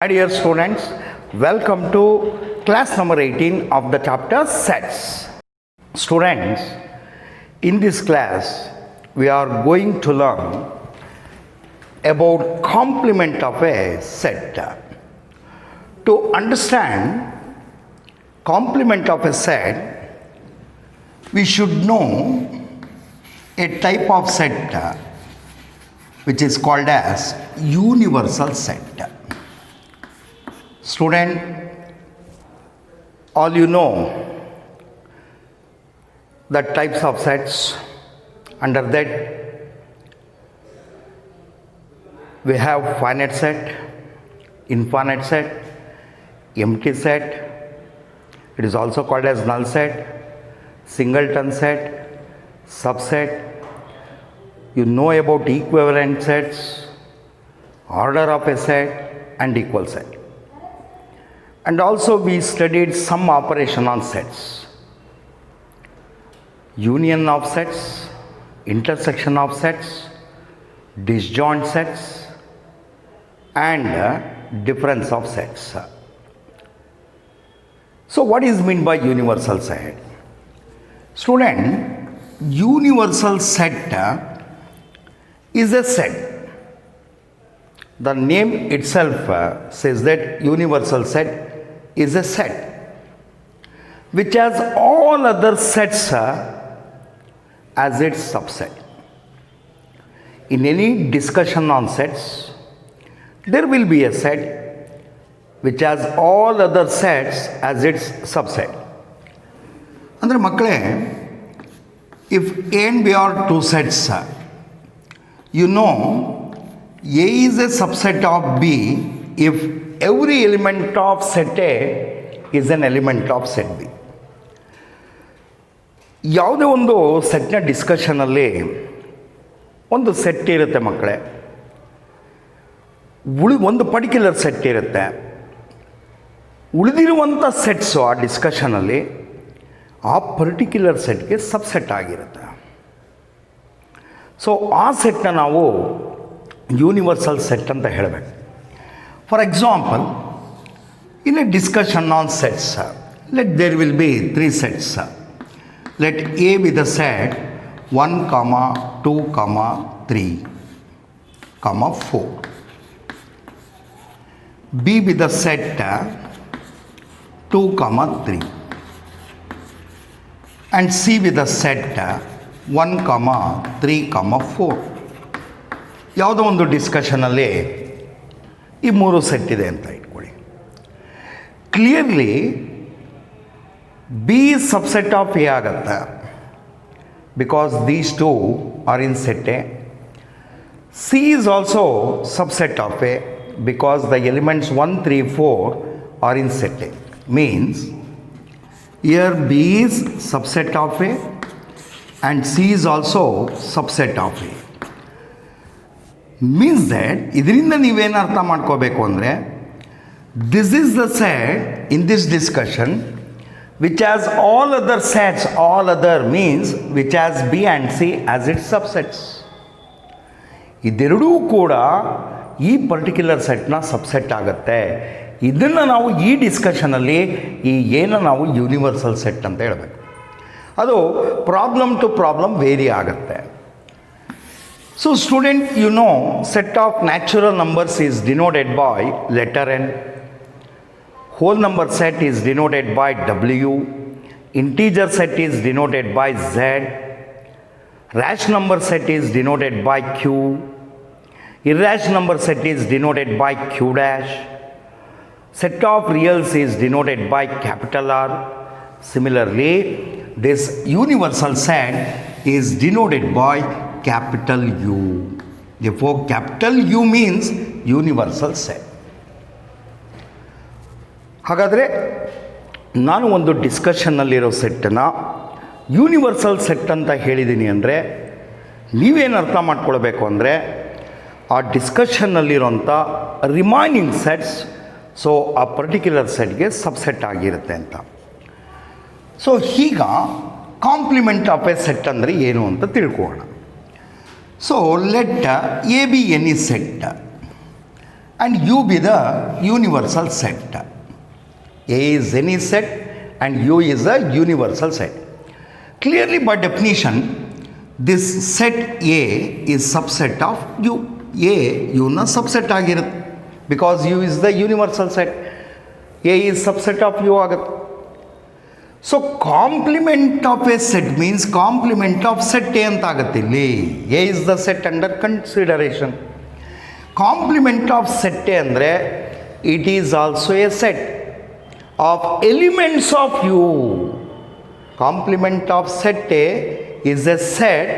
My dear students, welcome to class number 18 of the chapter sets. Students, in this class, we are going to learn about complement of a set. To understand complement of a set, we should know a type of set which is called as universal set. Student, all you know the types of sets. Under that, we have finite set, infinite set, empty set. It is also called as null set, singleton set, subset. You know about equivalent sets, order of a set, and equal set. And also we studied some operation on sets. Union of sets, intersection of sets, disjoint sets, and difference of sets. So what is meant by universal set? Student, universal set is a set. The name itself says that universal set is a set which has all other sets as its subset. In any discussion on sets, there will be a set which has all other sets as its subset. Andre makkale, if A and B are two sets, you know A is a subset of B if every element of set A is an element of set B. ಯಾವುದೇ ಒಂದು ಸೆಟ್ನ ಡಿಸ್ಕಷನಲ್ಲಿ ಒಂದು set ಇರುತ್ತೆ ಮಕ್ಕಳೇ, ಒಂದು particular set ಇರುತ್ತೆ. ಉಳಿದಿರುವಂಥ sets ಆ ಡಿಸ್ಕಷನಲ್ಲಿ ಆ particular ಸೆಟ್ಗೆ subset ಆಗಿರುತ್ತೆ. ಸೊ ಆ ಸೆಟ್ನ ನಾವು ಯೂನಿವರ್ಸಲ್ ಸೆಟ್ ಅಂತ ಹೇಳಬೇಕು. For example, in a discussion on sets, there will be three sets. Let A be the set 1, 2, 3, 4. B be the set 2, 3. And C be the set 1, 3, 4. ಯಾವುದೋ ಒಂದು ಡಿಸ್ಕಷನಲ್ಲಿ ಈ ಮೂರು set ಇದೆ ಅಂತ ಇಟ್ಕೊಳ್ಳಿ. Clearly B subset of A ಆಗುತ್ತೆ because these two are in set A. C is also subset of A because the elements 1, 3, 4 are in set A. Means here B is subset of A and C is also subset of A. Means that ಇದರಿಂದ ನೀವೇನು ಅರ್ಥ ಮಾಡ್ಕೋಬೇಕು ಅಂದರೆ, this is the set in this discussion which has all other sets. All other means which has B and C as it subsets. ಇದೆರಡೂ ಕೂಡ ಈ particular ಸೆಟ್ನ subset ಆಗುತ್ತೆ. ಇದನ್ನು ನಾವು ಈ ಡಿಸ್ಕಷನಲ್ಲಿ ಈ ಏನು ನಾವು ಯೂನಿವರ್ಸಲ್ ಸೆಟ್ ಅಂತ ಹೇಳಬೇಕು. ಅದು ಪ್ರಾಬ್ಲಮ್ ಟು ಪ್ರಾಬ್ಲಮ್ ವೇರಿ ಆಗುತ್ತೆ. So student, you know set of natural numbers is denoted by letter N. Whole number set is denoted by W. Integer set is denoted by Z. Rational number set is denoted by Q. Irrational number set is denoted by Q dash. Set of reals is denoted by capital R. Similarly, this universal set is denoted by capital U. Therefore, capital U means universal set. ಹಾಗಾದರೆ ನಾನು ಒಂದು ಡಿಸ್ಕಷನ್ನಲ್ಲಿರೋ ಸೆಟ್ಟನ್ನು universal set ಅಂತ ಹೇಳಿದ್ದೀನಿ ಅಂದರೆ ನೀವೇನು ಅರ್ಥ ಮಾಡ್ಕೊಳ್ಬೇಕು ಅಂದರೆ, ಆ ಡಿಸ್ಕಷನ್ನಲ್ಲಿರೋಂಥ ರಿಮೈನಿಂಗ್ ಸೆಟ್ಸ್ ಸೊ ಆ ಪರ್ಟಿಕ್ಯುಲರ್ ಸೆಟ್ಗೆ ಸಬ್ಸೆಟ್ ಆಗಿರುತ್ತೆ ಅಂತ. ಸೊ ಈಗ ಕಾಂಪ್ಲಿಮೆಂಟ್ ಆಫ್ ಎ ಸೆಟ್ ಅಂದರೆ ಏನು ಅಂತ ತಿಳ್ಕೊಳ್ಳೋಣ. So let A be any set and U be the universal set. A is any set and U is a universal set. Clearly by definition, this set A is subset of U. A U na subset ಆಗಿರುತ್ತೆ because U is the universal set. A is subset of U ಆಗುತ್ತೆ. So complement of A set means complement of set A ಅಂತ ಆಗುತ್ತೆ ಇಲ್ಲಿ. A is the set under consideration. Complement of set A ಅಂದರೆ it is also a set of elements of U. Complement of set A is a set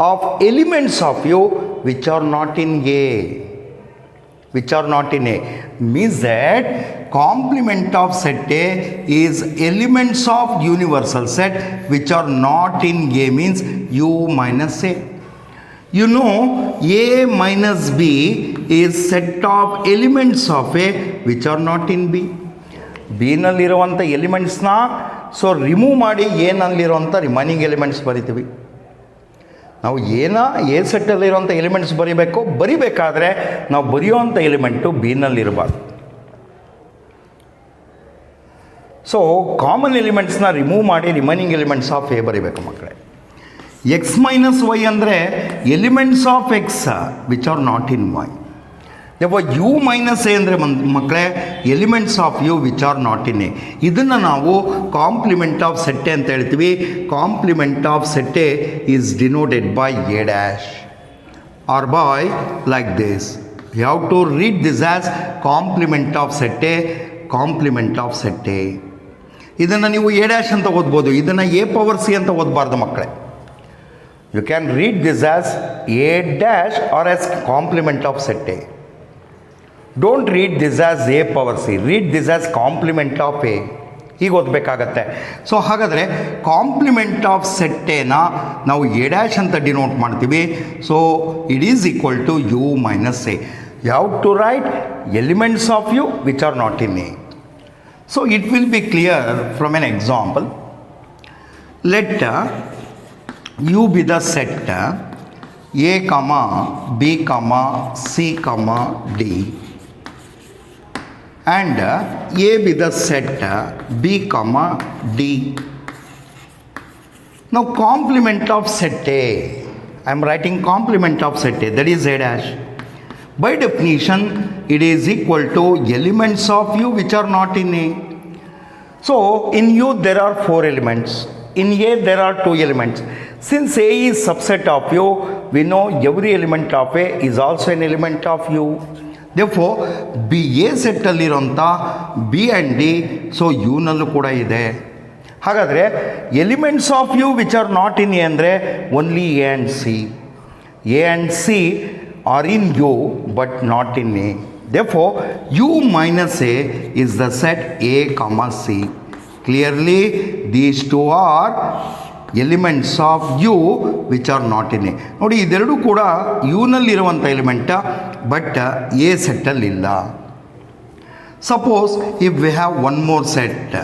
of elements of U which are not in A. Which are not in A means that complement of set A is elements of universal set which are not in A means U minus A. You know A minus B is set of elements of A which are not in B. B ನಲ್ಲಿರುವಂಥ ಎಲಿಮೆಂಟ್ಸ್ನ so remove ಮಾಡಿ A ನಲ್ಲಿರುವಂಥ remaining elements ಬರಿತೀವಿ. ನಾವು A ಸೆಟ್ಟಲ್ಲಿರುವಂಥ elements ಬರಿಬೇಕಾದ್ರೆ ನಾವು ಬರೆಯುವಂಥ ಎಲಿಮೆಂಟು ಬಿನಲ್ಲಿರಬಾರ್ದು. ಸೊ ಕಾಮನ್ ಎಲಿಮೆಂಟ್ಸ್ನ ರಿಮೂವ್ ಮಾಡಿ ರಿಮೈನಿಂಗ್ ಎಲಿಮೆಂಟ್ಸ್ ಆಫ್ ಎ ಬರಿಬೇಕು ಮಕ್ಕಳೇ. ಎಕ್ಸ್ ಮೈನಸ್ ವೈ ಅಂದರೆ elements of X which are not in Y. U minus A ಅಂದರೆ ಮಕ್ಕಳೇ elements of U which are not in A. ಇದನ್ನು ನಾವು ಕಾಂಪ್ಲಿಮೆಂಟ್ ಆಫ್ ಸೆಟ್ ಎ ಅಂತ ಹೇಳ್ತೀವಿ. Complement of set A is denoted by A dash or by like this. You have to read this as complement of set A, complement of set A. ಇದನ್ನು ನೀವು A dash ಅಂತ ಓದ್ಬೋದು, ಇದನ್ನು A power C ಅಂತ ಓದಬಾರ್ದು ಮಕ್ಕಳೇ. You can read this as A dash or as complement of set A. Don't read this as A power C, read this as complement of A. ಹೀಗೆ ಓದಬೇಕಾಗತ್ತೆ. So ಹಾಗಾದರೆ complement of set ಎನ ನಾವು A dash ಅಂತ denote ಮಾಡ್ತೀವಿ. So it is equal to U minus A. You have to write elements of U which are not in A. So it will be clear from N example. Let U be the set A comma B comma C comma D and A be the set B comma D. Now complement of set A, I am writing complement of set A, that is A dash. By definition it is equal to elements of U which are not in A. So in U there are 4 elements, in A there are 2 elements. Since A is subset of U, we know every element of A is also an element of U. Therefore B A ಸೆಟ್ಟಲ್ಲಿರೋಂಥ B and D so ಯುನಲ್ಲೂ ಕೂಡ ಇದೆ. ಹಾಗಾದರೆ elements of U which are not in A ಅಂದರೆ only A and C. A and C are in U but not in A. Therefore U minus A is the set A comma C. Clearly these two are elements of U which are not in A. ನೋಡಿ ಇದೆರಡೂ ಕೂಡ ಯುನಲ್ಲಿರುವಂಥ element but A ಸೆಟ್ಟಲ್ಲಿಲ್ಲ. Suppose if we have one more set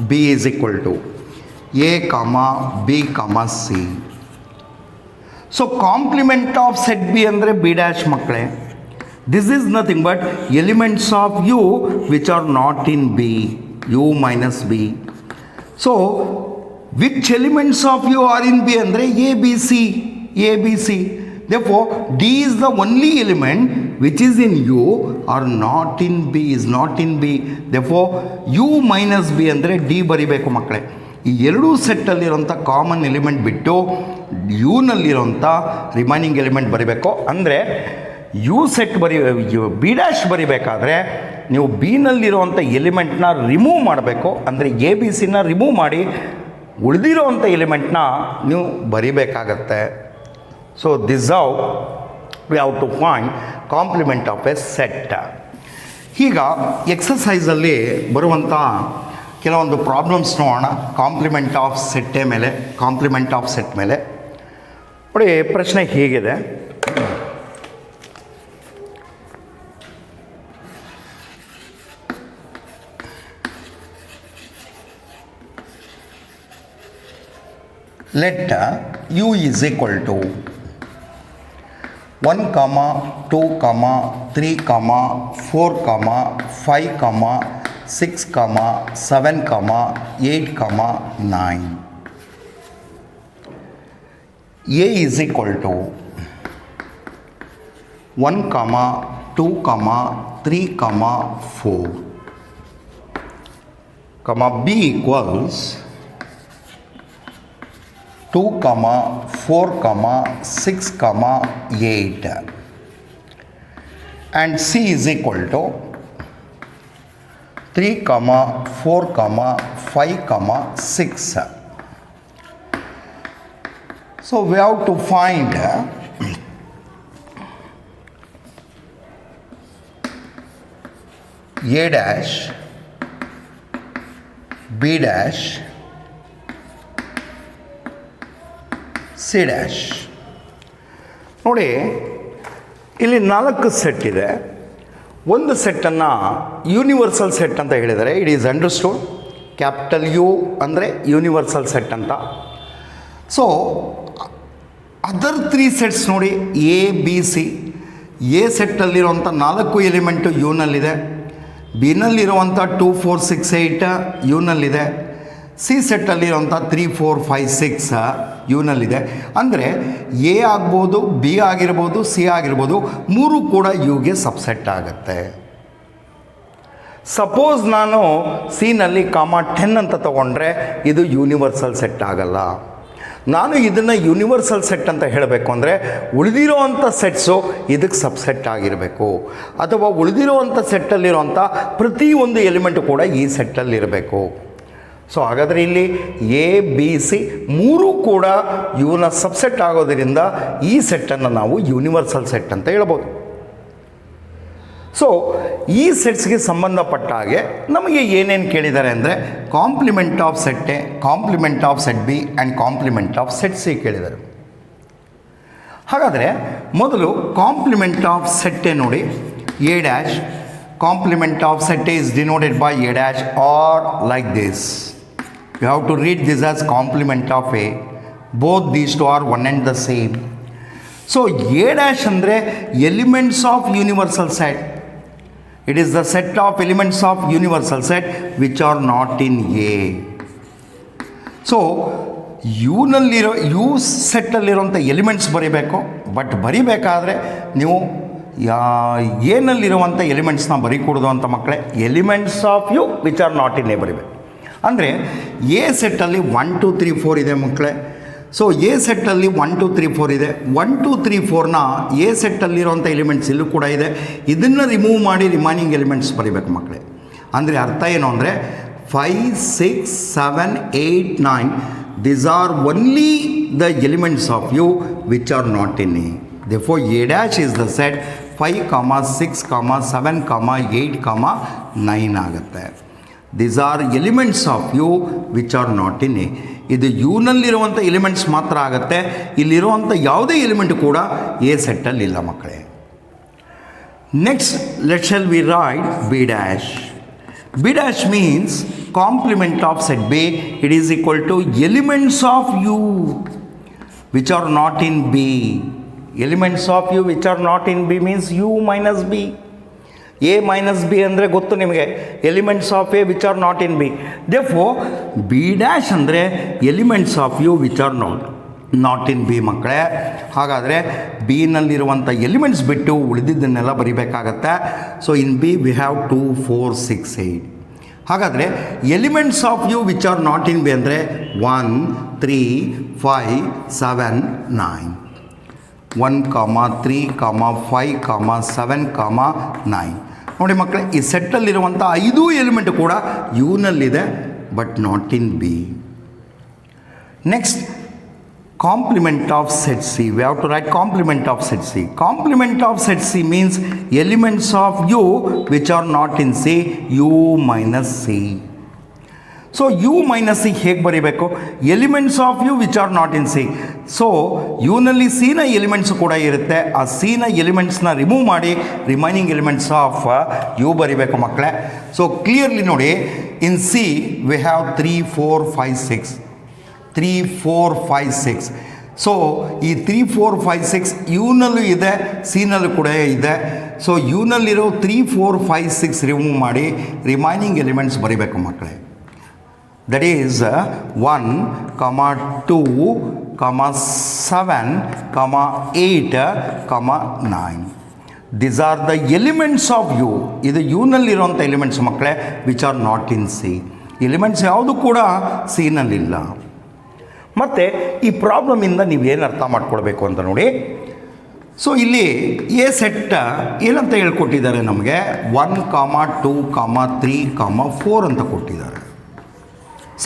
B is equal to A comma B comma C. So complement of set B ಅಂದರೆ B dash ಮಕ್ಕಳೇ. This is nothing but elements of U which are not in B, U minus B. So which elements of U are in B ಅಂದರೆ A B C, A B C. Therefore D is the only element which is in U or not in B, is not in B. Therefore U minus B ಅಂದರೆ D ಬರಿಬೇಕು ಮಕ್ಕಳೇ. ಈ ಎರಡೂ ಸೆಟ್ಟಲ್ಲಿರೋಂಥ common element ಬಿಟ್ಟು ಯುನಲ್ಲಿರೋಂಥ remaining element ಬರಿಬೇಕು. ಅಂದರೆ you set B dash ಬರಿಬೇಕಾದ್ರೆ ನೀವು ಬಿನಲ್ಲಿರುವಂಥ ಎಲಿಮೆಂಟ್ನ remove ಮಾಡಬೇಕು. ಅಂದರೆ ಎ ಬಿ ಸಿನ ರಿಮೂವ್ ಮಾಡಿ ಉಳಿದಿರೋವಂಥ ಎಲಿಮೆಂಟ್ನ ನೀವು ಬರಿಬೇಕಾಗತ್ತೆ. So this how we have to find complement of A set. ಈಗ ಎಕ್ಸಸೈಸಲ್ಲಿ ಬರುವಂಥ ಕೆಲವೊಂದು ಪ್ರಾಬ್ಲಮ್ಸ್ ನೋಡೋಣ ಕಾಂಪ್ಲಿಮೆಂಟ್ ಆಫ್ ಸೆಟ್ಟೆ ಮೇಲೆ, ಕಾಂಪ್ಲಿಮೆಂಟ್ ಆಫ್ ಸೆಟ್ ಮೇಲೆ. ನೋಡಿ ಪ್ರಶ್ನೆ ಹೀಗಿದೆ. let U is equal to 1, 2, 3, 4, 5, 6, 7, 8, 9. A is equal to 1, 2, 3, 4, B equals 2, 4, 6, 8, and C is equal to 3, 4, 5, 6. So we have to find A dash, B dash, C dash. ನೋಡಿ ಇಲ್ಲಿ 4 set ಇದೆ. ಒಂದು ಸೆಟ್ಟನ್ನು universal set ಅಂತ ಹೇಳಿದರೆ it is understood. Capital U ಅಂದರೆ universal set ಅಂತ. So other 3 sets ನೋಡಿ, A B C. A ಸೆಟ್ಟಲ್ಲಿರುವಂಥ 4 ಎಲಿಮೆಂಟು ಯುನಲ್ಲಿದೆ. ಬಿನಲ್ಲಿರುವಂಥ 2, 4, 6, 8 ಯುನಲ್ಲಿದೆ. ಸಿ ಸೆಟ್ಟಲ್ಲಿರುವಂಥ 3, 4, 5, 6 ಯುನಲ್ಲಿದೆ. ಅಂದರೆ ಎ ಆಗ್ಬೋದು, ಬಿ ಆಗಿರ್ಬೋದು, ಸಿ ಆಗಿರ್ಬೋದು, 3 ಕೂಡ ಯುಗೆ ಸಬ್ಸೆಟ್ ಆಗುತ್ತೆ. ಸಪೋಸ್ ನಾನು ಸಿನಲ್ಲಿ 10 ಅಂತ ತಗೊಂಡ್ರೆ ಇದು ಯೂನಿವರ್ಸಲ್ ಸೆಟ್ ಆಗಲ್ಲ. ನಾನು ಇದನ್ನು ಯೂನಿವರ್ಸಲ್ ಸೆಟ್ ಅಂತ ಹೇಳಬೇಕು ಅಂದರೆ ಉಳಿದಿರೋವಂಥ ಸೆಟ್ಸು ಇದಕ್ಕೆ ಸಬ್ಸೆಟ್ ಆಗಿರಬೇಕು, ಅಥವಾ ಉಳಿದಿರೋವಂಥ ಸೆಟ್ಟಲ್ಲಿರೋವಂಥ ಪ್ರತಿಯೊಂದು ಎಲಿಮೆಂಟು ಕೂಡ ಈ ಸೆಟ್ಟಲ್ಲಿರಬೇಕು. ಸೊ ಹಾಗಾದರೆ ಇಲ್ಲಿ ಎ ಬಿ ಸಿ 3 ಕೂಡ ಇವನ ಸಬ್ಸೆಟ್ ಆಗೋದರಿಂದ ಈ ಸೆಟ್ಟನ್ನು ನಾವು ಯೂನಿವರ್ಸಲ್ ಸೆಟ್ ಅಂತ ಹೇಳ್ಬೋದು. ಸೊ ಈ ಸೆಟ್ಸ್ಗೆ ಸಂಬಂಧಪಟ್ಟ ಹಾಗೆ ನಮಗೆ ಏನೇನು ಕೇಳಿದ್ದಾರೆ ಅಂದರೆ complement of set A, complement of set B and complement of set C ಕೇಳಿದ್ದಾರೆ. ಹಾಗಾದರೆ ಮೊದಲು ಕಾಂಪ್ಲಿಮೆಂಟ್ ಆಫ್ ಸೆಟ್ ಎ ನೋಡಿ. A dash complement of set A is denoted by A dash or like this. You have to read this as complement of A. Both these two are one and the same. So A dash ಅಂದರೆ elements of universal set. It is the set of elements of universal set which are not in A. So ಯುನಲ್ಲಿರೋ U ಸೆಟ್ಟಲ್ಲಿರೋಂಥ elements ಬರೀಬೇಕು. But ಬರಿಬೇಕಾದ್ರೆ ನೀವು ಏನಲ್ಲಿರುವಂಥ ಎಲಿಮೆಂಟ್ಸ್ನ ಬರೀಕೂಡ್ದು ಅಂತ ಮಕ್ಕಳೇ. Elements of U which are not in A ಬರಿಬೇಕು. ಅಂದರೆ ಎ ಸೆಟ್ಟಲ್ಲಿ 1, 2, 3, 4 ಇದೆ ಮಕ್ಕಳೇ. ಸೊ ಎ ಸೆಟ್ಟಲ್ಲಿ 1, 2, 3, 4 ಇದೆ. 1, 2, 3, 4ನ ಎ ಸೆಟ್ಟಲ್ಲಿರೋಂಥ ಎಲಿಮೆಂಟ್ಸ್ ಇಲ್ಲೂ ಕೂಡ ಇದೆ. ಇದನ್ನು ರಿಮೂವ್ ಮಾಡಿ ರಿಮೈನಿಂಗ್ ಎಲಿಮೆಂಟ್ಸ್ ಬರೀಬೇಕು ಮಕ್ಕಳೇ. ಅಂದರೆ ಅರ್ಥ ಏನು ಅಂದರೆ 5, 6, 7, 8, 9 these are only the elements of U which are not in A. Therefore A dash is the set 5, 6, 7, 8, 9 ಆಗುತ್ತೆ. These are elements of U which are not in A. ಇದು ಯುನಲ್ಲಿರುವಂಥ ಎಲಿಮೆಂಟ್ಸ್ ಮಾತ್ರ ಆಗುತ್ತೆ. ಇಲ್ಲಿರುವಂಥ ಯಾವುದೇ ಎಲಿಮೆಂಟ್ ಕೂಡ ಎ ಸೆಟ್ಟಲ್ಲಿ ಇಲ್ಲ ಮಕ್ಕಳೇ. Next let shall we write B dash. B dash means complement of set B. It is equal to elements of U which are not in B. Elements of U which are not in B means U minus B. A minus B ಅಂದರೆ ಗೊತ್ತು ನಿಮಗೆ, elements of A which are not in B. Therefore B dash ಅಂದರೆ elements of U which are not in B ಮಕ್ಕಳೇ. ಹಾಗಾದರೆ ಬಿನಲ್ಲಿರುವಂಥ elements ಬಿಟ್ಟು ಉಳಿದಿದ್ದನ್ನೆಲ್ಲ ಬರಿಬೇಕಾಗತ್ತೆ. So in B we have 2, 4, 6, 8. ಹಾಗಾದರೆ elements of U which are not in B ಅಂದರೆ 1, 3, 5, 7, 9. 1, 3, 5, 7, 9. ನೋಡಿ ಮಕ್ಕಳೇ, ಈ ಸೆಟ್ಟಲ್ಲಿರುವಂಥ 5 ಎಲಿಮೆಂಟ್ ಕೂಡ ಯುನಲ್ಲಿದೆ but not in B. Next complement of set C. We have to write complement of set C. Complement of set C means elements of U which are not in C, U minus C. So U minus C ಹೇಗೆ ಬರೀಬೇಕು? Elements of U which are not in C. So ಯುನಲ್ಲಿ ಸಿನ elements ಕೂಡ ಇರುತ್ತೆ. ಆ ಸಿನ ಎಲಿಮೆಂಟ್ಸ್ನ remove ಮಾಡಿ ರಿಮೈನಿಂಗ್ ಎಲಿಮೆಂಟ್ಸ್ ಆಫ್ ಯು ಬರೀಬೇಕು ಮಕ್ಕಳೇ. ಸೊ ಕ್ಲಿಯರ್ಲಿ ನೋಡಿ, ಇನ್ ಸಿ ವಿ ಹ್ಯಾವ್ 3, 4, 5, 6. 3, 4, 5, 6. ಸೊ ಈ 3 4 5 6 ಯುನಲ್ಲೂ ಇದೆ, ಸಿನಲ್ಲೂ ಕೂಡ ಇದೆ. ಸೊ ಯುನಲ್ಲಿರೋ 3 4 5 6 ರಿಮೂವ್ ಮಾಡಿ ರಿಮೈನಿಂಗ್ ಎಲಿಮೆಂಟ್ಸ್ ಬರೀಬೇಕು ಮಕ್ಕಳೇ. That is 1, 2, 7, 8, 9. These are the elements of U. ಇದು ಯುನಲ್ಲಿರುವಂಥ ಎಲಿಮೆಂಟ್ಸ್ ಮಕ್ಕಳೇ, which are not in C. Elements ಯಾವುದು ಕೂಡ ಸಿನಲ್ಲಿಲ್ಲ. ಮತ್ತು ಈ ಪ್ರಾಬ್ಲಮಿಂದ ನೀವೇನು ಅರ್ಥ ಮಾಡ್ಕೊಳ್ಬೇಕು ಅಂತ ನೋಡಿ. ಸೊ ಇಲ್ಲಿ ಎ ಸೆಟ್ ಏನಂತ ಹೇಳ್ಕೊಟ್ಟಿದ್ದಾರೆ ನಮಗೆ, 1, 2, 3, 4 ಅಂತ ಕೊಟ್ಟಿದ್ದಾರೆ.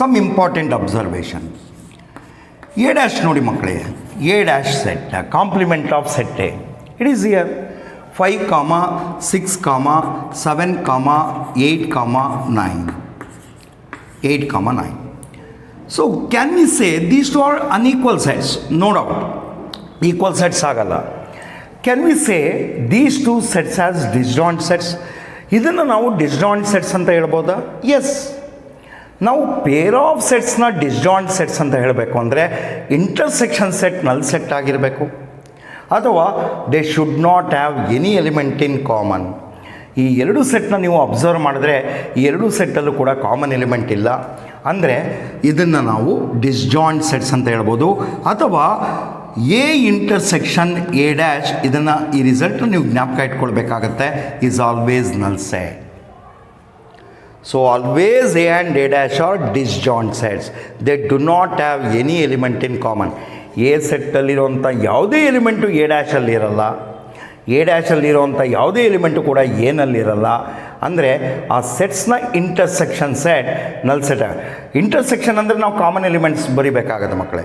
Some important observation. A dash ನೋಡಿ ಮಕ್ಕಳೇ, A dash set complement of set A. It is here 5, 6, 7, 8, 9. 8, 9. So can we say these two are unequal sets? No doubt. Equal sets ಆಗಲ್ಲ. Can we say these two sets as disjoint sets? ಇದನ್ನು ನಾವು disjoint sets ಅಂತ ಹೇಳ್ಬೋದಾ? Yes. ನಾವು pair of ಸೆಟ್ಸ್ನ disjoint sets ಅಂತ ಹೇಳಬೇಕು ಅಂದರೆ intersection set null set ಆಗಿರಬೇಕು, ಅಥವಾ they should not have any element in common. ಈ ಎರಡು ಸೆಟ್ನ ನೀವು ಅಬ್ಸರ್ವ್ ಮಾಡಿದ್ರೆ ಈ ಎರಡು ಸೆಟ್ಟಲ್ಲೂ ಕೂಡ ಕಾಮನ್ ಎಲಿಮೆಂಟ್ ಇಲ್ಲ. ಅಂದರೆ ಇದನ್ನು ನಾವು ಡಿಸ್ಜಾಯಿಂಟ್ ಸೆಟ್ಸ್ ಅಂತ ಹೇಳ್ಬೋದು. ಅಥವಾ ಎ ಇಂಟರ್ಸೆಕ್ಷನ್ ಎ ಡ್ಯಾಶ್, ಇದನ್ನು ಈ ರಿಸಲ್ಟ್ ನೀವು ಜ್ಞಾಪಕ ಇಟ್ಕೊಳ್ಬೇಕಾಗತ್ತೆ, is always null set. So always A and A dash are disjoint sets. They do not have any element in common. A ಸೆಟ್ಟಲ್ಲಿರುವಂಥ ಯಾವುದೇ ಎಲಿಮೆಂಟು ಎ ಡ್ಯಾಶಲ್ಲಿ ಇರಲ್ಲ, ಎ ಡ್ಯಾಶಲ್ಲಿರುವಂಥ ಯಾವುದೇ ಎಲಿಮೆಂಟು ಕೂಡ ಏನಲ್ಲಿರಲ್ಲ. ಅಂದರೆ ಆ ಸೆಟ್ಸ್ನ intersection set null set. Intersection ಅಂದರೆ ನಾವು ಕಾಮನ್ ಎಲಿಮೆಂಟ್ಸ್ ಬರಿಬೇಕಾಗತ್ತೆ ಮಕ್ಕಳೇ.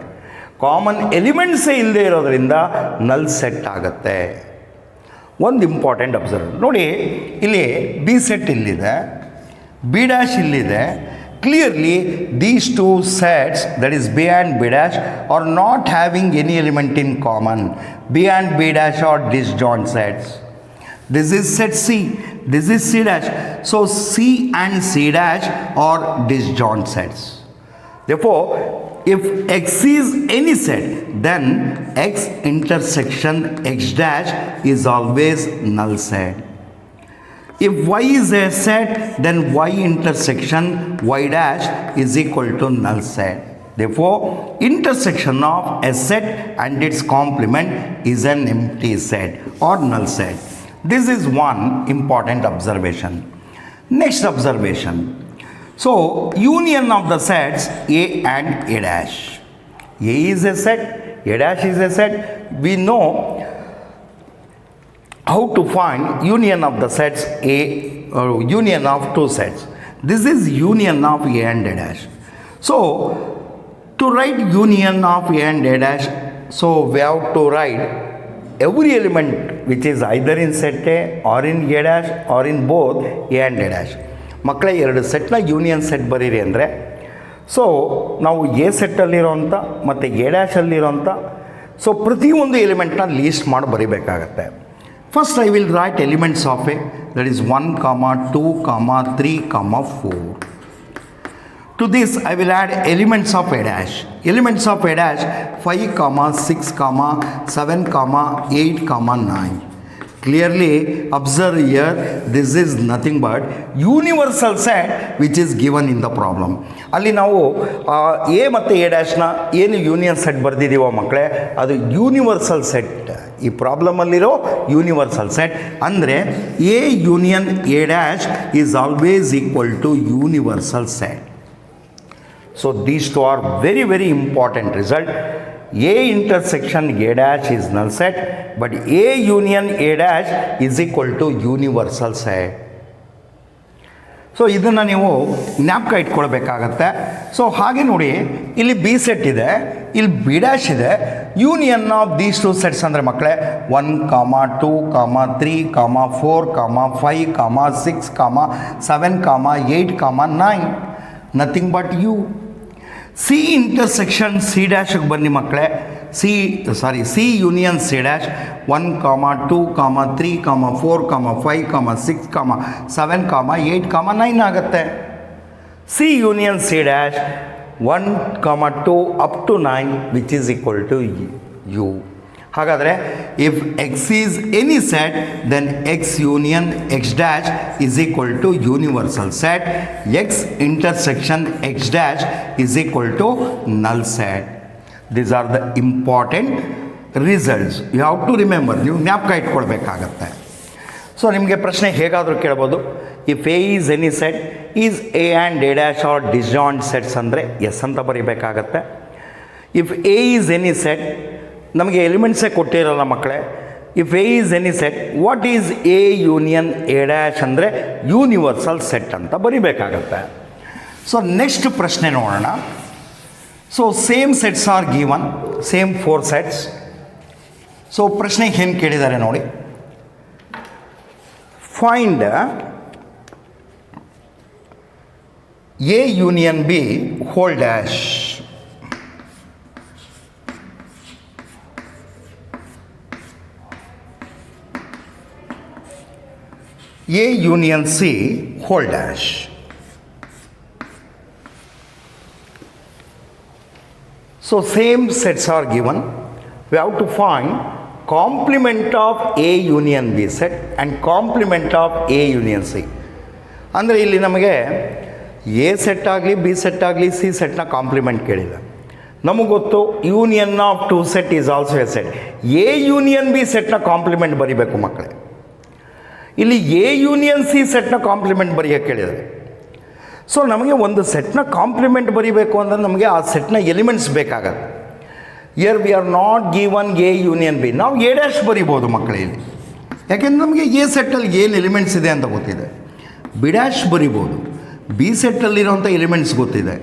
ಕಾಮನ್ ಎಲಿಮೆಂಟ್ಸೇ ಇಲ್ಲದೆ ಇರೋದರಿಂದ ನಲ್ ಸೆಟ್ ಆಗುತ್ತೆ. ಒಂದು ಇಂಪಾರ್ಟೆಂಟ್ ಅಬ್ಸರ್ವ್ ನೋಡಿ, ಇಲ್ಲಿ ಬಿ ಸೆಟ್ ಇಲ್ಲಿದೆ, ಬಿ ಡ್ಯಾಶ್ ಇಲ್ಲಿದೆ. Clearly these two sets, that is B and B dash, are not having any element in common. B and B dash are disjoint sets. This is set C, this is C dash. So C and C dash are disjoint sets. Therefore, if X is any set, then X intersection X dash is always null set. If Y is a set, then Y intersection Y dash is equal to null set. Therefore, intersection of a set and its complement is an empty set or null set. This is one important observation. Next observation. So, union of the sets A and A dash. A is a set, A dash is a set. We know how to find union of the sets A, or union of two sets. This is union of A and A dash. So, to write union of A and A dash, so we have to write every element which is either in set A or in A dash or in both A and A dash. ಮಕ್ಕಳೇ, ಎರಡು ಸೆಟ್ನ union set ಬರೀರಿ ಅಂದರೆ, so ನಾವು A ಸೆಟ್ಟಲ್ಲಿರೋಂಥ ಮತ್ತು A ಡ್ಯಾಶಲ್ಲಿರೋಂಥ so ಪ್ರತಿಯೊಂದು ಎಲಿಮೆಂಟ್ನ list ಮಾಡಿ ಬರೀಬೇಕಾಗತ್ತೆ. First I will write elements of A, that is 1, 2, 3, 4. To this I will add elements of A dash. Elements of A dash 5, 6, 7, 8, 9. Clearly observe here, this is nothing but universal set which is given in the problem. ಅಲ್ಲಿ ನಾವು A ಮತ್ತು A ಡ್ಯಾಶ್ನ ಏನು union set ಬರೆದಿದ್ದೀವೋ ಮಕ್ಕಳೇ, ಅದು universal set. ಈ ಪ್ರಾಬ್ಲಮಲ್ಲಿರೋ universal set ಅಂದರೆ A union A dash is always equal to universal set. So these two are very, very important result. A intersection A dash is null set, but A union A dash is equal to universal set. So ಇದನ್ನು ನೀವು ಜ್ಞಾಪಕ ಇಟ್ಕೊಳ್ಬೇಕಾಗತ್ತೆ. So ಹಾಗೆ ನೋಡಿ, ಇಲ್ಲಿ B set ಇದೆ, ಇಲ್ಲಿ be dash ಇದೆ. Union of these two sets ಅಂದರೆ ಮಕ್ಕಳೇ 1, 2, 3, 4, 5, 6, 7, 8, 9. Nothing but U. C intersection C ಡ್ಯಾಶಿಗೆ ಬನ್ನಿ ಮಕ್ಕಳೇ. ಸಿ ಯೂನಿಯನ್ ಸಿ ಡ್ಯಾಶ್ 1, 2, 3, 4, 5, 6, 7, 8, 9 ಆಗುತ್ತೆ. C union C dash 1, 2 up to 9 which is equal to U. ಹಾಗಾದರೆ if X is any set then X union X dash is equal to universal set, X intersection X dash is equal to null set. These are the important results. You have to remember, ನೀವು ಜ್ಞಾಪಕ ಇಟ್ಕೊಳ್ಬೇಕಾಗತ್ತೆ. ಸೊ ನಿಮಗೆ ಪ್ರಶ್ನೆ ಹೇಗಾದರೂ ಕೇಳ್ಬೋದು, if A is any set is A and A dash are disjoint sets ಅಂದರೆ yes ಅಂತ ಬರೀಬೇಕಾಗತ್ತೆ. If A is any set, ನಮಗೆ ಎಲಿಮೆಂಟ್ಸೇ ಕೊಟ್ಟಿರಲ್ಲ ಮಕ್ಕಳೇ. If A is any set what is A union A dash ಅಂದರೆ ಯೂನಿವರ್ಸಲ್ ಸೆಟ್ ಅಂತ ಬರೀಬೇಕಾಗತ್ತೆ. ಸೊ ನೆಕ್ಸ್ಟ್ ಪ್ರಶ್ನೆ ನೋಡೋಣ. So same sets are given, same 4 sets. So ಪ್ರಶ್ನೆ ಏನು ಕೇಳಿದ್ದಾರೆ ನೋಡಿ, find A union B whole dash. A union C whole dash. So same sets are given. We have to find complement of A union B set and complement of A union C. ಅಂದರೆ ಇಲ್ಲಿ ನಮಗೆ A set ಆಗಲಿ B set ಆಗಲಿ C ಸೆಟ್ನ complement ಕೇಳಿಲ್ಲ. ನಮಗೆ ಗೊತ್ತು union of 2 set is also a set. A union B ಸೆಟ್ನ ಕಾಂಪ್ಲಿಮೆಂಟ್ ಬರೀಬೇಕು ಮಕ್ಕಳೇ. ಇಲ್ಲಿ ಎ ಯೂನಿಯನ್ ಸಿ ಸೆಟ್ನ ಕಾಂಪ್ಲಿಮೆಂಟ್ ಬರೆಯೋಕ್ಕೆ ಕೇಳಿದ್ದಾರೆ. ಸೊ ನಮಗೆ ಒಂದು ಸೆಟ್ನ ಕಾಂಪ್ಲಿಮೆಂಟ್ ಬರೀಬೇಕು ಅಂದರೆ ನಮಗೆ ಆ ಸೆಟ್ನ ಎಲಿಮೆಂಟ್ಸ್ ಬೇಕಾಗತ್ತೆ. Year we are not given A union B, ನಾವು ಎ ಡ್ಯಾಶ್ ಬರಿಬೋದು ಮಕ್ಕಳೇ ಇಲ್ಲಿ, ಯಾಕೆಂದರೆ ನಮಗೆ ಎ ಸೆಟ್ಟಲ್ಲಿ ಏನು ಎಲಿಮೆಂಟ್ಸ್ ಇದೆ ಅಂತ ಗೊತ್ತಿದೆ. ಬಿ ಡ್ಯಾಶ್ ಬರಿಬೋದು, ಬಿ ಸೆಟ್ಟಲ್ಲಿರೋಂಥ ಎಲಿಮೆಂಟ್ಸ್ ಗೊತ್ತಿದೆ.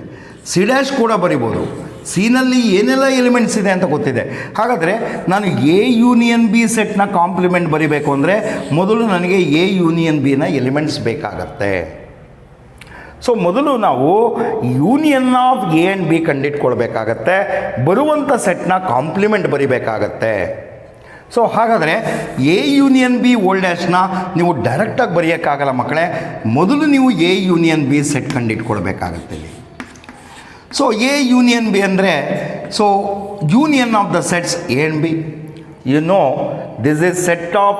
ಸಿ ಡ್ಯಾಶ್ ಕೂಡ ಬರಿಬೋದು, ಸಿನಲ್ಲಿ ಏನೆಲ್ಲ ಎಲಿಮೆಂಟ್ಸ್ ಇದೆ ಅಂತ ಗೊತ್ತಿದೆ. ಹಾಗಾದರೆ ನಾನು ಎ ಯೂನಿಯನ್ ಬಿ ಸೆಟ್ನ ಕಾಂಪ್ಲಿಮೆಂಟ್ ಬರಿಬೇಕು ಅಂದರೆ ಮೊದಲು ನನಗೆ ಎ ಯೂನಿಯನ್ ಬಿನ ಎಲಿಮೆಂಟ್ಸ್ ಬೇಕಾಗತ್ತೆ. ಸೊ ಮೊದಲು ನಾವು union of A and B ಕಂಡಿಟ್ಕೊಳ್ಬೇಕಾಗತ್ತೆ, ಬರುವಂಥ ಸೆಟ್ನ ಕಾಂಪ್ಲಿಮೆಂಟ್ ಬರಿಬೇಕಾಗತ್ತೆ. ಸೊ ಹಾಗಾದರೆ ಎ ಯೂನಿಯನ್ ಬಿ ಓಲ್ಡ್ ಡ್ಯಾಶ್ನ ನೀವು ಡೈರೆಕ್ಟಾಗಿ ಬರೆಯೋಕ್ಕಾಗಲ್ಲ ಮಕ್ಕಳೇ, ಮೊದಲು ನೀವು ಎ ಯೂನಿಯನ್ ಬಿ ಸೆಟ್ ಕಂಡಿಟ್ಕೊಳ್ಬೇಕಾಗತ್ತೆ ಇಲ್ಲಿ. ಸೊ ಎ ಯೂನಿಯನ್ ಬಿ ಅಂದರೆ, so union of the sets A and B, you know this is set of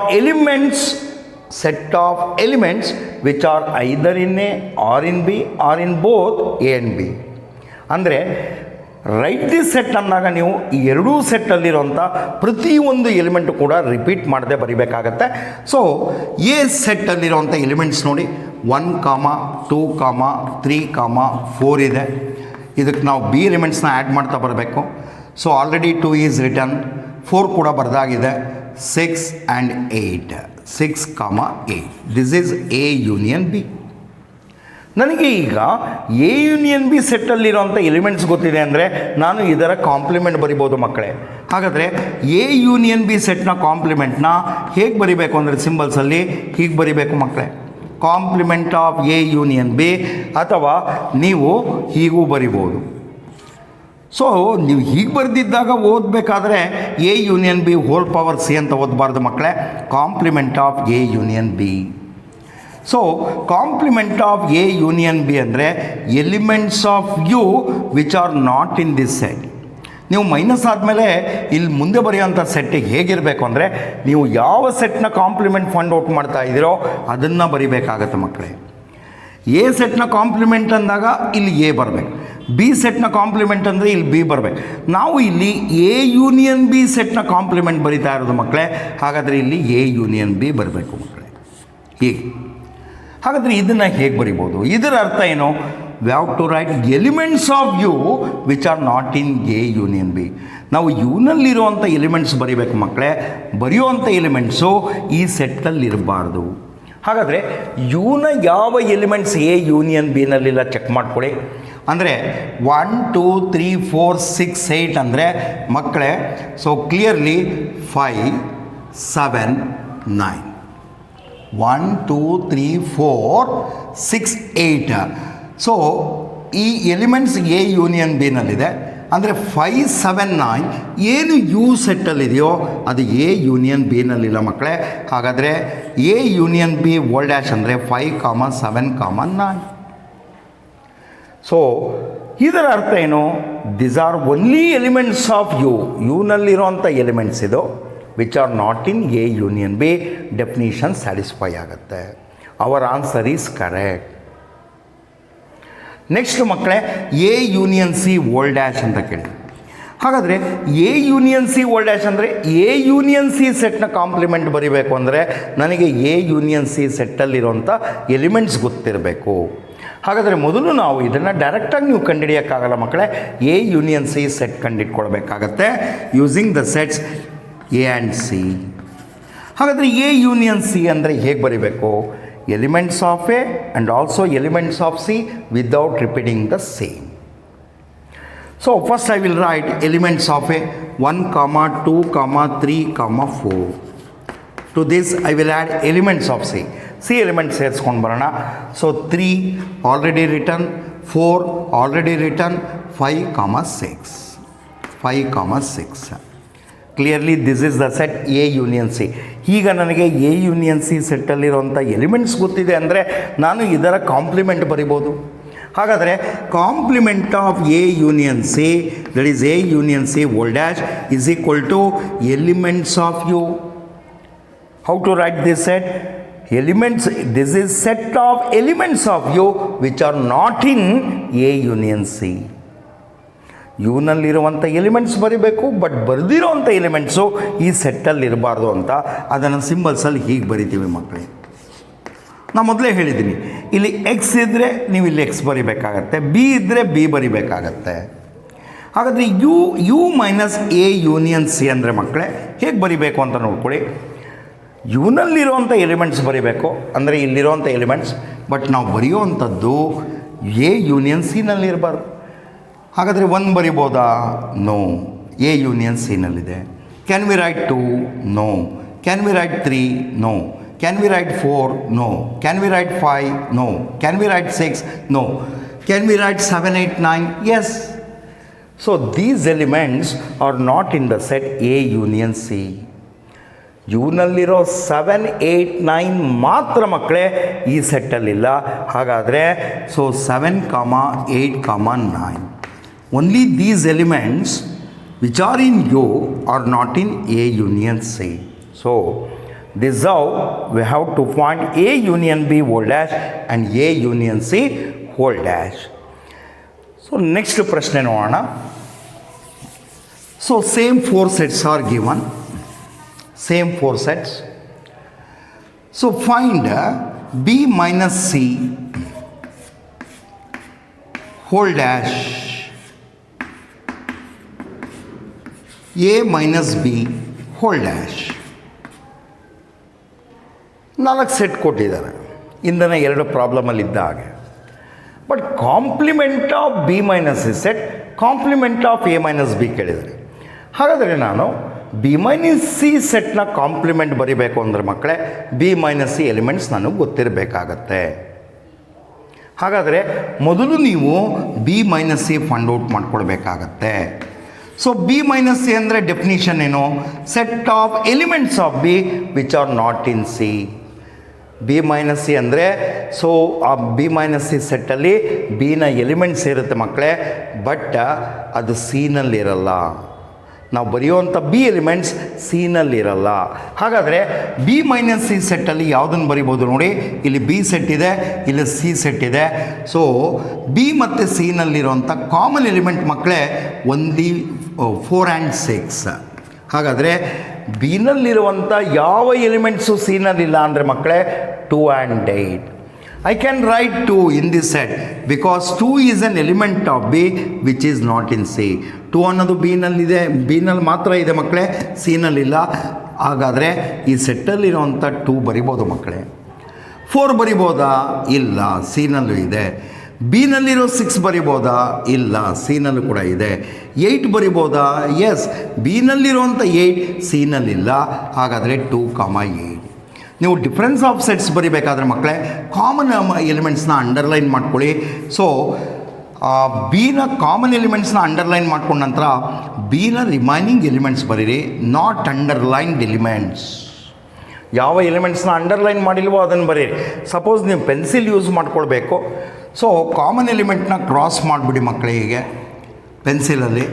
elements which are either in A or in B or in both A and B. ಅಂದರೆ right this set ಅಂದಾಗ ನೀವು ಈ ಎರಡೂ ಸೆಟ್ಟಲ್ಲಿರುವಂಥ ಪ್ರತಿಯೊಂದು element ಕೂಡ repeat ಮಾಡದೆ ಬರಿಬೇಕಾಗತ್ತೆ. So A ಸೆಟ್ಟಲ್ಲಿರುವಂಥ elements ನೋಡಿ 1, 2, 3, 4 ಇದೆ. ಇದಕ್ಕೆ ನಾವು ಬಿ ಎಲಿಮೆಂಟ್ಸ್ನ ಆ್ಯಡ್ ಮಾಡ್ತಾ ಬರಬೇಕು. ಸೊ ಆಲ್ರೆಡಿ 2 ಈಸ್ ರಿಟರ್ನ್, 4 ಕೂಡ ಬರೆದಾಗಿದೆ, 6 and 8, 6, 8. This is A union B. ನನಗೆ ಈಗ ಎ ಯೂನಿಯನ್ ಬಿ ಸೆಟ್ಟಲ್ಲಿರೋಂಥ ಎಲಿಮೆಂಟ್ಸ್ ಗೊತ್ತಿದೆ ಅಂದರೆ ನಾನು ಇದರ ಕಾಂಪ್ಲಿಮೆಂಟ್ ಬರಿಬೋದು ಮಕ್ಕಳೇ. ಹಾಗಾದರೆ ಎ ಯೂನಿಯನ್ ಬಿ ಸೆಟ್ನ ಕಾಂಪ್ಲಿಮೆಂಟ್ನ ಹೇಗೆ ಬರಿಬೇಕು ಅಂದರೆ ಸಿಂಬಲ್ಸಲ್ಲಿ ಹೀಗೆ ಬರಿಬೇಕು ಮಕ್ಕಳೇ, compliment of A union B, ಅಥವಾ ನೀವು ಹೀಗೂ ಬರಿಬೋದು. ಸೊ ನೀವು ಹೀಗೆ ಬರೆದಿದ್ದಾಗ ಓದಬೇಕಾದ್ರೆ A union B whole power C ಅಂತ ಓದಬಾರ್ದು ಮಕ್ಕಳೇ, compliment of A union B. So complement of A union B ಅಂದರೆ elements of U which are not in this set. ನೀವು ಮೈನಸ್ ಆದಮೇಲೆ ಇಲ್ಲಿ ಮುಂದೆ ಬರೆಯೋಂಥ ಸೆಟ್ಟಿಗೆ ಹೇಗಿರಬೇಕು ಅಂದರೆ ನೀವು ಯಾವ ಸೆಟ್ನ ಕಾಂಪ್ಲಿಮೆಂಟ್ ಫೈಂಡ್ ಔಟ್ ಮಾಡ್ತಾ ಇದ್ದೀರೋ ಅದನ್ನು ಬರಿಬೇಕಾಗತ್ತೆ ಮಕ್ಕಳೇ. ಎ ಸೆಟ್ನ ಕಾಂಪ್ಲಿಮೆಂಟ್ ಅಂದಾಗ ಇಲ್ಲಿ ಎ ಬರಬೇಕು, ಬಿ ಸೆಟ್ನ ಕಾಂಪ್ಲಿಮೆಂಟ್ ಅಂದರೆ ಇಲ್ಲಿ ಬಿ ಬರಬೇಕು. ನಾವು ಇಲ್ಲಿ ಎ ಯೂನಿಯನ್ ಬಿ ಸೆಟ್ನ ಕಾಂಪ್ಲಿಮೆಂಟ್ ಬರಿತಾ ಇರೋದು ಮಕ್ಕಳೇ, ಹಾಗಾದರೆ ಇಲ್ಲಿ ಎ ಯೂನಿಯನ್ ಬಿ ಬರಬೇಕು ಮಕ್ಕಳೇ ಹೀಗೆ. ಹಾಗಾದರೆ ಇದನ್ನು ಹೇಗೆ ಬರಿಬೋದು, ಇದರ ಅರ್ಥ ಏನು? We have to write elements of U which are not in A union B. ನಾವು ಯುನಲ್ಲಿರುವಂಥ ಎಲಿಮೆಂಟ್ಸ್ ಬರಿಬೇಕು ಮಕ್ಕಳೇ, ಬರೆಯುವಂಥ ಎಲಿಮೆಂಟ್ಸು ಈ ಸೆಟ್ಟಲ್ಲಿರಬಾರ್ದು. ಹಾಗಾದರೆ ಯುನ ಯಾವ ಎಲಿಮೆಂಟ್ಸ್ ಎ ಯೂನಿಯನ್ ಬಿನಲ್ಲಿಲ್ಲ ಚೆಕ್ ಮಾಡ್ಕೊಳ್ಳಿ. ಅಂದರೆ 1, 2, 3, 4, 6, 8 ಅಂದರೆ ಮಕ್ಕಳೇ, ಸೊ ಕ್ಲಿಯರ್ಲಿ 5, 7, 9. 1, 2, 3, 4, 6, 8. ಸೊ ಈ ಎಲಿಮೆಂಟ್ಸ್ ಎ ಯೂನಿಯನ್ ಬಿನಲ್ಲಿದೆ. ಅಂದರೆ 5, 7, 9 ಏನು ಯು ಸೆಟ್ಟಲ್ಲಿದೆಯೋ ಅದು ಎ ಯೂನಿಯನ್ ಬಿನಲ್ಲಿಲ್ಲ ಮಕ್ಕಳೇ. ಹಾಗಾದರೆ A union B whole dash ಅಂದರೆ 5, 7, 9. ಸೊ ಇದರ ಅರ್ಥ ಏನು? This are only elements of ಯುನಲ್ಲಿರೋಂಥ ಎಲಿಮೆಂಟ್ಸ್ ಇದು which are not in A union B. Definition satisfy ಆಗುತ್ತೆ. Our answer is correct. Next ಮಕ್ಕಳೇ, A union C whole dash ಅಂತ ಕೇಳಿ. ಹಾಗಾದರೆ A union C whole dash ಅಂದರೆ ಎ ಯೂನಿಯನ್ ಸಿ ಸೆಟ್ನ complement ಬರೀಬೇಕು ಅಂದರೆ ನನಗೆ ಎ ಯೂನಿಯನ್ ಸಿ ಸೆಟ್ಟಲ್ಲಿರೋಂಥ ಎಲಿಮೆಂಟ್ಸ್ ಗೊತ್ತಿರಬೇಕು. ಹಾಗಾದರೆ ಮೊದಲು ನಾವು ಇದನ್ನು ಡೈರೆಕ್ಟಾಗಿ ನೀವು ಕಂಡುಹಿಡಿಯೋಕ್ಕಾಗಲ್ಲ ಮಕ್ಕಳೇ. ಎ ಯೂನಿಯನ್ ಸಿ ಸೆಟ್ ಕಂಡುಹಿಡ್ಕೊಳ್ಬೇಕಾಗತ್ತೆ using the sets A and C. ಹಾಗಾದರೆ ಎ ಯೂನಿಯನ್ ಸಿ ಅಂದರೆ ಹೇಗೆ ಬರೀಬೇಕು? Elements of A and also elements of C without repeating the same. So first I will write elements of a 1, 2, 3, 4. To this I will add elements of C. C elements ಸೇರಿಸ್ಕೊಂಡು ಬರೋಣ. So 3 already written, 4 already written, 5, 6. 5, 6. Clearly this is the set A union C. ಈಗ ನನಗೆ A union C ಸೆಟ್ಟಲ್ಲಿರುವಂಥ elements ಗೊತ್ತಿದೆ ಅಂದರೆ ನಾನು ಇದರ complement ಬರಿಬೋದು. ಹಾಗಾದರೆ complement of A union C, that is A union C whole dash is equal to elements of U. How to write this set? Elements, this is set of elements of U which are not in A union C. ಯುನಲ್ಲಿರುವಂಥ elements ಬರೀಬೇಕು, but ಬರೆದಿರೋವಂಥ elements ಈ ಸೆಟ್ಟಲ್ಲಿ ಇರಬಾರ್ದು ಅಂತ ಅದನ್ನು ಸಿಂಬಲ್ಸಲ್ಲಿ ಹೀಗೆ ಬರಿತೀವಿ ಮಕ್ಕಳೇ. ನಾನು ಮೊದಲೇ ಹೇಳಿದ್ದೀನಿ, ಇಲ್ಲಿ ಎಕ್ಸ್ ಇದ್ದರೆ ನೀವು ಇಲ್ಲಿ ಎಕ್ಸ್ ಬರಿಬೇಕಾಗತ್ತೆ, ಬಿ ಇದ್ದರೆ ಬಿ ಬರಿಬೇಕಾಗತ್ತೆ. ಹಾಗಾದರೆ U minus A union C ಅಂದರೆ ಮಕ್ಕಳೇ ಹೇಗೆ ಬರಿಬೇಕು ಅಂತ ನೋಡ್ಕೊಳ್ಳಿ. ಯುನಲ್ಲಿರೋವಂಥ ಎಲಿಮೆಂಟ್ಸ್ ಬರಿಬೇಕು ಅಂದರೆ ಇಲ್ಲಿರೋವಂಥ ಎಲಿಮೆಂಟ್ಸ್, ಬಟ್ ನಾವು ಬರೆಯುವಂಥದ್ದು ಎ ಯೂನಿಯನ್ ಸಿನಲ್ಲಿ ಇರಬಾರ್ದು. ಹಾಗಾದರೆ 1 ಬರಿಬೋದಾ? ನೋ, ಎ ಯೂನಿಯನ್ ಸಿನಲ್ಲಿದೆ. Can we write 2? No. Can we write 3? No. Can we write 4? No. Can we write 5? No. Can we write 6? No. Can we write 7, 8, 9? Yes. So these elements are not in the set A union C. ಯುನಲ್ಲಿರೋ 7, 8, 9 ಮಾತ್ರ ಮಕ್ಕಳೇ ಈ ಸೆಟ್ಟಲ್ಲಿಲ್ಲ. ಹಾಗಾದರೆ so 7, 8, 9. Only these elements which are in U are not in A union C. So this is how we have to find A union B whole dash and A union C whole dash. So next ಪ್ರಶ್ನೆ ನೋಡೋಣ. So same 4 sets are given. Same 4 sets. So find B minus C whole dash A minus B whole dash. 4 set ಕೊಟ್ಟಿದ್ದಾರೆ ಇಂದನೇ 2 ಪ್ರಾಬ್ಲಮಲ್ಲಿದ್ದ ಹಾಗೆ. But complement of B minus C set, complement of A minus B ಕೇಳಿದ್ದಾರೆ. ಹಾಗಾದರೆ ನಾನು B minus C ಸೆಟ್ನ complement ಬರಿಬೇಕು ಅಂದರೆ ಮಕ್ಕಳೇ B minus C elements ನನಗೆ ಗೊತ್ತಿರಬೇಕಾಗತ್ತೆ. ಹಾಗಾದರೆ ಮೊದಲು ನೀವು B minus C find out ಮಾಡ್ಕೊಳ್ಬೇಕಾಗತ್ತೆ. ಸೊ ಬಿ ಮೈನಸ್ ಸಿ ಅಂದರೆ ಡೆಫಿನಿಷನ್ ಏನು? Set of elements of B which are not in C. B minus C ಅಂದರೆ ಸೊ ಆ ಬಿ ಮೈನಸ್ ಸಿ ಸೆಟ್ಟಲ್ಲಿ ಬಿನ ಎಲಿಮೆಂಟ್ಸ್ ಇರುತ್ತೆ ಮಕ್ಕಳೇ, ಬಟ್ ಅದು ಸಿನಲ್ಲಿರಲ್ಲ. ನಾವು ಬರೆಯುವಂಥ ಬಿ ಎಲಿಮೆಂಟ್ಸ್ ಸಿನಲ್ಲಿರಲ್ಲ. ಹಾಗಾದರೆ ಬಿ ಮೈನಸ್ ಸಿ ಸೆಟ್ಟಲ್ಲಿ ಯಾವುದನ್ನು ಬರಿಬೋದು ನೋಡಿ. ಇಲ್ಲಿ ಬಿ ಸೆಟ್ ಇದೆ, ಇಲ್ಲಿ ಸಿ ಸೆಟ್ ಇದೆ. ಸೊ ಬಿ ಮತ್ತು ಸಿನಲ್ಲಿರುವಂಥ ಕಾಮನ್ ಎಲಿಮೆಂಟ್ ಮಕ್ಕಳೇ ಓನ್ಲಿ 4 and 6. ಹಾಗಾದರೆ ಬಿನಲ್ಲಿರುವಂಥ ಯಾವ ಎಲಿಮೆಂಟ್ಸು ಸಿನಲ್ಲಿಲ್ಲ ಅಂದರೆ ಮಕ್ಕಳೇ 2 and 8. I can write 2 in this set because 2 is an element of B which is not in C. 2 ಅನ್ನೋದು ಬಿನಲ್ಲಿದೆ, ಬಿನಲ್ಲಿ ಮಾತ್ರ ಇದೆ ಮಕ್ಕಳೇ, ಸಿನಲ್ಲಿಲ್ಲ. ಹಾಗಾದರೆ ಈ ಸೆಟ್ಟಲ್ಲಿರುವಂಥ 2 ಬರಿಬೋದು ಮಕ್ಕಳೇ. 4 ಬರಿಬೋದಾ? ಇಲ್ಲ, ಸಿನಲ್ಲೂ ಇದೆ. ಬಿನಲ್ಲಿರೋ 6 ಬರಿಬೋದಾ? ಇಲ್ಲ, ಸಿನಲ್ಲೂ ಕೂಡ ಇದೆ. 8 ಬರಿಬೋದಾ? ಎಸ್, ಬಿನಲ್ಲಿರುವಂಥ 8 ಸಿನಲ್ಲಿಲ್ಲ. ಹಾಗಾದರೆ 2, 8. ನೀವು ಡಿಫ್ರೆನ್ಸ್ ಆಫ್ ಸೆಟ್ಸ್ ಬರಿಬೇಕಾದ್ರೆ ಮಕ್ಕಳೇ ಕಾಮನ್ ಎಲಿಮೆಂಟ್ಸ್ನ ಅಂಡರ್ಲೈನ್ ಮಾಡ್ಕೊಳ್ಳಿ. ಸೊ ಬಿನ ಕಾಮನ್ ಎಲಿಮೆಂಟ್ಸ್ನ ಅಂಡರ್ಲೈನ್ ಮಾಡ್ಕೊಂಡ ನಂತರ ಬಿನ ರಿಮೈನಿಂಗ್ ಎಲಿಮೆಂಟ್ಸ್ ಬರೀರಿ, ನಾಟ್ ಅಂಡರ್ಲೈನ್ಡ್ ಎಲಿಮೆಂಟ್ಸ್. ಯಾವ ಎಲಿಮೆಂಟ್ಸ್ನ ಅಂಡರ್ಲೈನ್ ಮಾಡಿಲ್ವೋ ಅದನ್ನು ಬರೀರಿ. ಸಪೋಸ್ ನೀವು ಪೆನ್ಸಿಲ್ ಯೂಸ್ ಮಾಡ್ಕೊಳ್ಬೇಕು. ಸೊ ಕಾಮನ್ ಎಲಿಮೆಂಟ್ನ ಕ್ರಾಸ್ ಮಾಡಿಬಿಡಿ ಮಕ್ಕಳೇ ಹೀಗೆ ಪೆನ್ಸಿಲಲ್ಲಿ.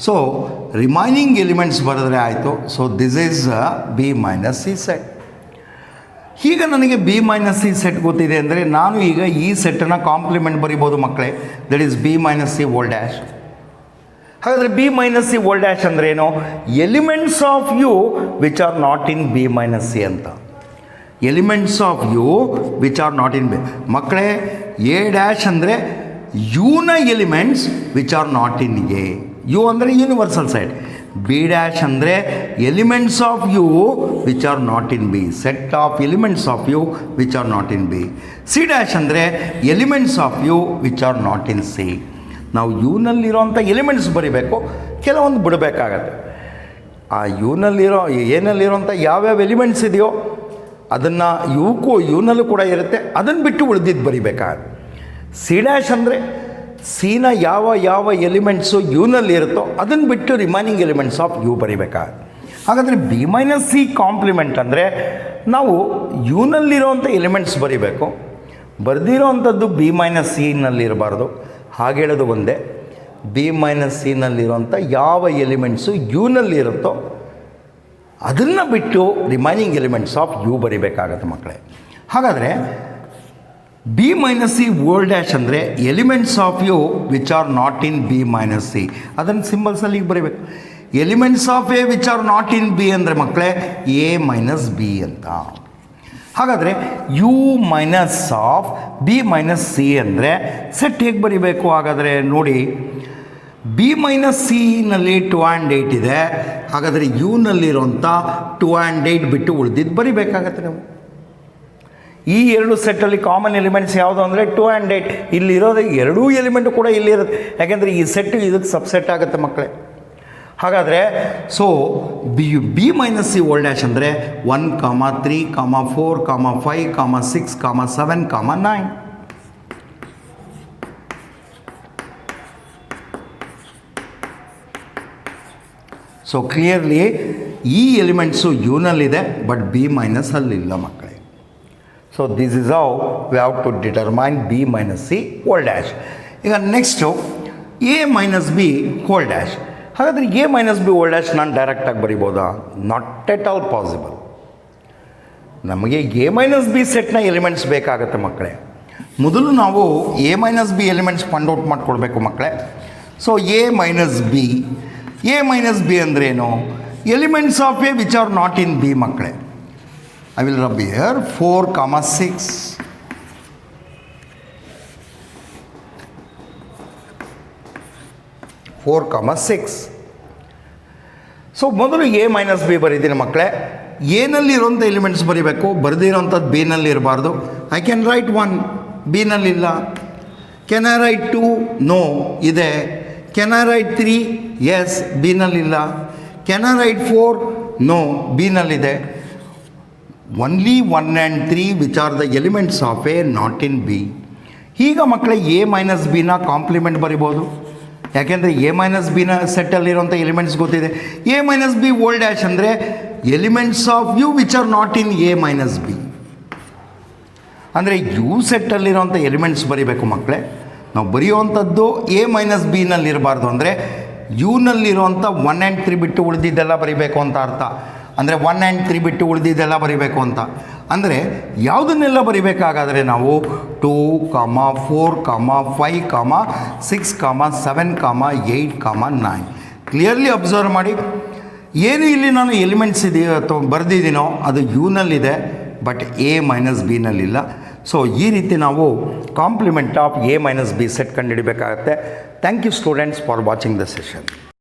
ಸೊ ರಿಮೈನಿಂಗ್ ಎಲಿಮೆಂಟ್ಸ್ ಬರೆದ್ರೆ ಆಯಿತು. So this is B minus C set. ಈಗ ನನಗೆ ಬಿ ಮೈನಸ್ ಸಿ ಸೆಟ್ ಗೊತ್ತಿದೆ ಅಂದರೆ ನಾನು ಈಗ ಈ ಸೆಟ್ಟನ್ನು ಕಾಂಪ್ಲಿಮೆಂಟ್ ಬರಿಬೋದು ಮಕ್ಕಳೇ. That is B minus C whole dash. ಹಾಗಾದರೆ B minus C whole dash ಅಂದರೆ ಏನು? Elements of U which are not in B minus C ಅಂತ. Elements of U which are not in B. ಮಕ್ಕಳೇ A dash ಅಂದರೆ ಯುನ elements which are not in A. U ಅಂದರೆ universal set. B dash ಅಂದರೆ elements of U which are not in B, set of elements of U which are not in B. C dash ಅಂದರೆ elements of U which are not in C. ನಾವು ಯುನಲ್ಲಿರೋಂಥ elements ಬರಿಬೇಕು, ಕೆಲವೊಂದು ಬಿಡಬೇಕಾಗತ್ತೆ. ಆ ಏನಲ್ಲಿರೋಂಥ ಯಾವ್ಯಾವ elements ಇದೆಯೋ ಅದನ್ನು ಯುನಲ್ಲೂ ಕೂಡ ಇರುತ್ತೆ, ಅದನ್ನು ಬಿಟ್ಟು ಉಳಿದಿದ್ದು ಬರಿಬೇಕಾಗತ್ತೆ. ಸಿ ಡ್ಯಾಶ್ ಅಂದರೆ ಸಿನ ಯಾವ ಎಲಿಮೆಂಟ್ಸು ಯುನಲ್ಲಿ ಇರುತ್ತೋ ಅದನ್ನು ಬಿಟ್ಟು ರಿಮೈನಿಂಗ್ ಎಲಿಮೆಂಟ್ಸ್ ಆಫ್ ಯು ಬರಿಬೇಕಾಗತ್ತೆ. ಹಾಗಾದರೆ ಬಿ ಮೈನಸ್ ಸಿ ಕಾಂಪ್ಲಿಮೆಂಟ್ ಅಂದರೆ ನಾವು ಯುನಲ್ಲಿರೋಂಥ ಎಲಿಮೆಂಟ್ಸ್ ಬರಿಬೇಕು, ಬರೆದಿರೋವಂಥದ್ದು ಬಿ ಮೈನಸ್ ಸಿನಲ್ಲಿರಬಾರ್ದು. ಹಾಗೆ ಹೇಳೋದು ಒಂದೇ, ಬಿ ಮೈನಸ್ ಸಿನಲ್ಲಿರೋಂಥ ಯಾವ ಎಲಿಮೆಂಟ್ಸು ಯುನಲ್ಲಿರುತ್ತೋ ಅದನ್ನು ಬಿಟ್ಟು ರಿಮೈನಿಂಗ್ ಎಲಿಮೆಂಟ್ಸ್ ಆಫ್ ಯು ಬರಿಬೇಕಾಗತ್ತೆ ಮಕ್ಕಳೇ. ಹಾಗಾದರೆ B minus C whole dash ಅಂದರೆ elements of U which are not in B minus C. ಅದನ್ನು ಸಿಂಬಲ್ಸಲ್ಲಿ ಈಗ ಬರೀಬೇಕು. Elements of A which are not in B ಅಂದರೆ ಮಕ್ಕಳೇ ಎ ಮೈನಸ್ ಬಿ ಅಂತ. ಹಾಗಾದರೆ U minus of B minus C ಅಂದರೆ ಸೆಟ್ ಹೇಗೆ ಬರೀಬೇಕು? ಹಾಗಾದರೆ ನೋಡಿ, ಬಿ ಮೈನಸ್ ಸಿನಲ್ಲಿ 2 and 8 ಇದೆ. ಹಾಗಾದರೆ ಯುನಲ್ಲಿರೋಂಥ 2 and 8 ಬಿಟ್ಟು ಉಳಿದಿದ್ದು ಬರಿಬೇಕಾಗತ್ತೆ ನಾವು. ಈ ಎರಡು ಸೆಟ್ಟಲ್ಲಿ ಕಾಮನ್ ಎಲಿಮೆಂಟ್ಸ್ ಯಾವುದು ಅಂದರೆ 2 and 8. ಇಲ್ಲಿರೋದು ಎರಡೂ ಎಲಿಮೆಂಟು ಕೂಡ ಇಲ್ಲಿರುತ್ತೆ, ಯಾಕೆಂದರೆ ಈ ಸೆಟ್ಟು ಇದಕ್ಕೆ ಸಬ್ಸೆಟ್ ಆಗುತ್ತೆ ಮಕ್ಕಳೇ. ಹಾಗಾದರೆ so B minus C whole dash ಅಂದರೆ 1, 3, 4, 5, 6, 7, 9. ಸೊ ಕ್ಲಿಯರ್ಲಿ ಈ ಎಲಿಮೆಂಟ್ಸು ಯುನಲ್ಲಿದೆ, ಬಟ್ ಬಿ ಮೈನಸ್ ಅಲ್ಲಿಲ್ಲ ಮಕ್ಕಳೇ. So this is how we have to determine B minus C whole dash. ಈಗ next A minus B whole dash. ಹಾಗಾದರೆ A minus B whole dash ನಾನು ಡೈರೆಕ್ಟಾಗಿ ಬರಿಬೋದಾ? Not at all possible. ನಮಗೆ A minus B ಸೆಟ್ನ elements ಬೇಕಾಗುತ್ತೆ ಮಕ್ಕಳೇ. ಮೊದಲು ನಾವು A minus B elements find out ಮಾಡಿಕೊಡ್ಬೇಕು ಮಕ್ಕಳೇ. ಸೊ ಎ ಮೈನಸ್ ಬಿ ಅಂದ್ರೇನು? Elements of A which are not in B ಮಕ್ಕಳೇ. I will rub here 4, 6. 4, 6. So ಮೊದಲು ಎ ಮೈನಸ್ ಬಿ ಬರೀತೀನಿ ಮಕ್ಕಳೇ. ಎನಲ್ಲಿರೋಂಥ ಎಲಿಮೆಂಟ್ಸ್ ಬರೀಬೇಕು, ಬರೆದಿರೋಂಥದ್ದು ಬಿನಲ್ಲಿ ಇರಬಾರ್ದು. ಐ ಕ್ಯಾನ್ ರೈಟ್ 1, ಬಿನಲ್ಲಿಲ್ಲ. Can I write 2? ನೋ, ಇದೆ. Can I write 3? ಎಸ್, ಬಿನಲ್ಲಿಲ್ಲ. Can I write 4? ನೋ, ಬಿನಲ್ಲಿದೆ. Only 1 and 3 which are the elements of A not in B. ಈಗ ಮಕ್ಕಳೇ ಎ ಮೈನಸ್ ಬಿನ ಕಾಂಪ್ಲಿಮೆಂಟ್ ಬರಿಬೋದು, ಯಾಕೆಂದರೆ ಎ ಮೈನಸ್ ಬಿನ ಸೆಟ್ಟಲ್ಲಿರೋಂಥ ಎಲಿಮೆಂಟ್ಸ್ ಗೊತ್ತಿದೆ. A minus B whole dash ಅಂದರೆ elements of U which are not in A minus B. ಅಂದರೆ ಯು ಸೆಟ್ಟಲ್ಲಿರೋಂಥ ಎಲಿಮೆಂಟ್ಸ್ ಬರಿಬೇಕು ಮಕ್ಕಳೇ. ನಾವು ಬರೆಯುವಂಥದ್ದು ಎ ಮೈನಸ್ ಬಿನಲ್ಲಿರಬಾರ್ದು, ಅಂದರೆ ಯುನಲ್ಲಿರುವಂಥ 1 and 3 ಬಿಟ್ಟು ಉಳಿದಿದ್ದೆಲ್ಲ ಬರಿಬೇಕು ಅಂತ ಅರ್ಥ. ಅಂದರೆ 1 and 3 ಬಿಟ್ಟು ಉಳಿದಿದ್ದೆಲ್ಲ ಬರಿಬೇಕು ಅಂತ. ಅಂದರೆ ಯಾವುದನ್ನೆಲ್ಲ ಬರಿಬೇಕಾಗಾದರೆ ನಾವು 2, 4, 5, 6, 7, 8, 9. ಕ್ಲಿಯರ್ಲಿ ಅಬ್ಸರ್ವ್ ಮಾಡಿ. ಏನು ಇಲ್ಲಿ ನಾನು ಎಲಿಮೆಂಟ್ಸ್ ಇದೆಯೋ ಅಥವಾ ಬರೆದಿದ್ದೀನೋ ಅದು ಯುನಲ್ಲಿದೆ, ಬಟ್ ಎ ಮೈನಸ್ ಬಿನಲ್ಲಿಲ್ಲ. ಸೊ ಈ ರೀತಿ ನಾವು complement of A minus B set ಕಂಡುಹಿಡಬೇಕಾಗತ್ತೆ. Thank you students for watching the session.